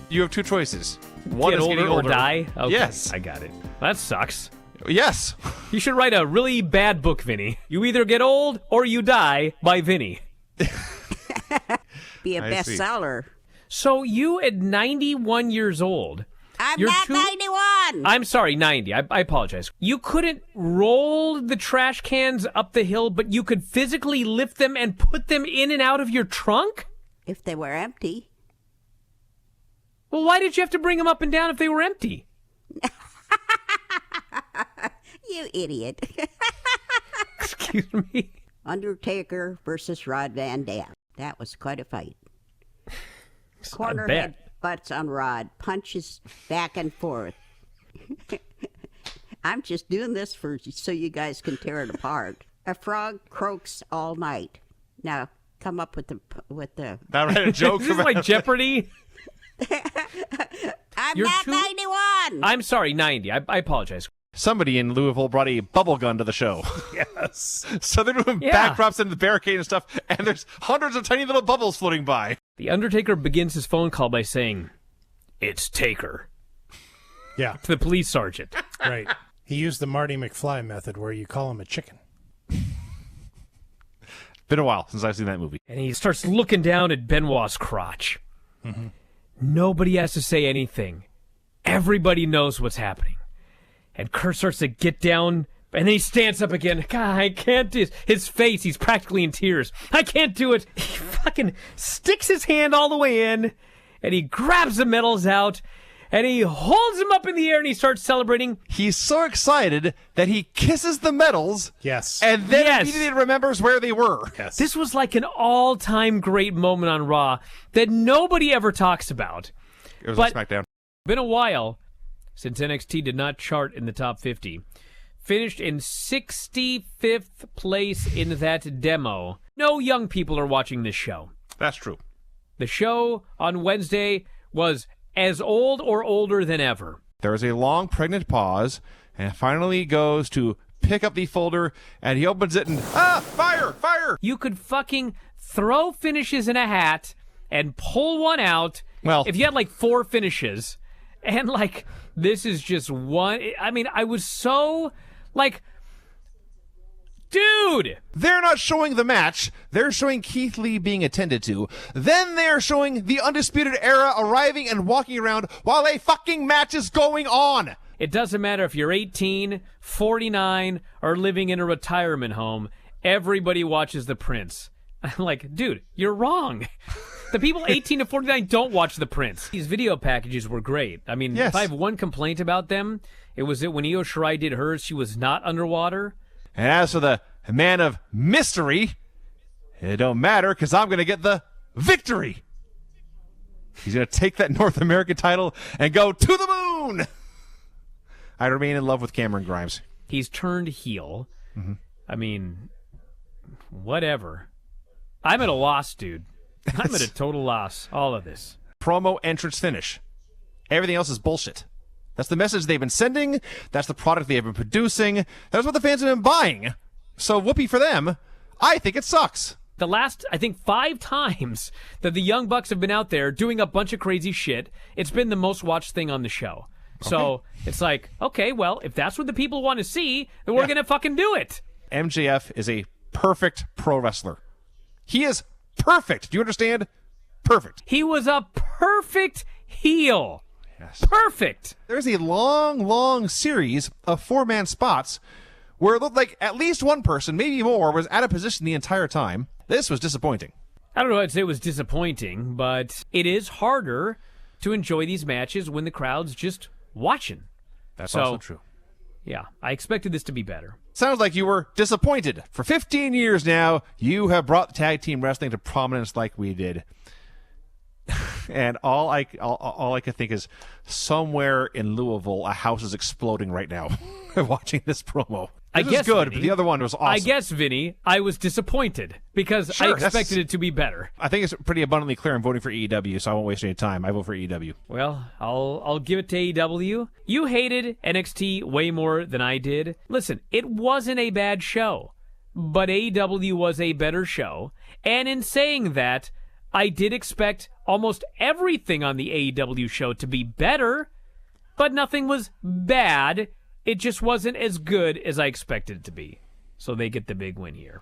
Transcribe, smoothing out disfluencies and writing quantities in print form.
You have two choices. One Get is older getting older or die? Okay, Yes. I got it. That sucks. Yes. You should write a really bad book, Vinny. You either get old or you die by Vinny. Be a bestseller. So you at 91 years old... I'm not 91. I'm sorry, 90. I apologize. You couldn't roll the trash cans up the hill, but you could physically lift them and put them in and out of your trunk? If they were empty. Well, why did you have to bring them up and down if they were empty? You idiot. Excuse me? Undertaker versus Rod Van Dam. That was quite a fight. Corner bet. head butts on Rod, punches back and forth. I'm just doing this so you guys can tear it apart. A frog croaks all night. Now, come up with the That right, a joke. Is this like Jeopardy? I'm You're not too- 91. I'm sorry, 90. I apologize. Somebody in Louisville brought a bubble gun to the show. Yes. So they're doing backdrops into the barricade and stuff, and there's hundreds of tiny little bubbles floating by. The Undertaker begins his phone call by saying, "It's Taker," Yeah, to the police sergeant. right. He used the Marty McFly method where you call him a chicken. Been a while since I've seen that movie. And he starts looking down at Benoit's crotch. Nobody has to say anything. Everybody knows what's happening. And Kurt starts to get down, and then he stands up again. God, I can't do this. His face, he's practically in tears. I can't do it. He fucking sticks his hand all the way in, and he grabs the medals out, and he holds them up in the air, and he starts celebrating. He's so excited that he kisses the medals. Yes. And then Yes. immediately remembers where they were. Yes. This was like an all-time great moment on Raw that nobody ever talks about. It was But- on SmackDown. Been a while since NXT did not chart in the top 50. Finished in 65th place in that demo. No young people are watching this show. That's true. The show on Wednesday was as old or older than ever. There is a long, pregnant pause, and finally goes to pick up the folder, and he opens it and, fire, fire! You could fucking throw finishes in a hat and pull one out. Well- if you had like 4 finishes, and like, this is just one. I mean, I was so like, dude! They're not showing the match. They're showing Keith Lee being attended to. Then they're showing the Undisputed Era arriving and walking around while a fucking match is going on. It doesn't matter if you're 18, 49, or living in a retirement home. Everybody watches The Prince. I'm like, dude, you're wrong. The people 18 to 49 don't watch The Prince. These video packages were great. I mean, Yes. if I have one complaint about them, it was that when Io Shirai did hers, she was not underwater. And as for the man of mystery, it don't matter because I'm going to get the victory. He's going to take that North American title and go to the moon. I remain in love with Cameron Grimes. He's turned heel. I mean, whatever. I'm at a loss, dude. I'm at a total loss. All of this. Promo, entrance, finish. Everything else is bullshit. That's the message they've been sending. That's the product they have been producing. That's what the fans have been buying. So whoopee for them. I think it sucks. The last, I think, 5 times that the Young Bucks have been out there doing a bunch of crazy shit, it's been the most watched thing on the show. So it's like, okay, well, if that's what the people want to see, then we're going to fucking do it. MJF is a perfect pro wrestler. He is perfect. Do you understand? Perfect. He was a perfect heel. Yes. Perfect. There's a long series of 4-man spots where it looked like at least one person, maybe more, was out of position the entire time. This was disappointing. I don't know, I'd say it was disappointing, but it is harder to enjoy these matches when the crowd's just watching. That's So- also true. Yeah, I expected this to be better. Sounds like you were disappointed. For 15 years now, you have brought tag team wrestling to prominence like we did. And all I can think is somewhere in Louisville, a house is exploding right now watching this promo. I This guess, is good, Vinny, but the other one was awesome. I guess, Vinny, I was disappointed because I Sure, that's- expected it to be better. I think it's pretty abundantly clear I'm voting for AEW, so I won't waste any time. I vote for AEW. Well, I'll give it to AEW. You hated NXT way more than I did. Listen, it wasn't a bad show, but AEW was a better show. And in saying that, I did expect almost everything on the AEW show to be better, but nothing was bad. It just wasn't as good as I expected it to be. So they get the big win here.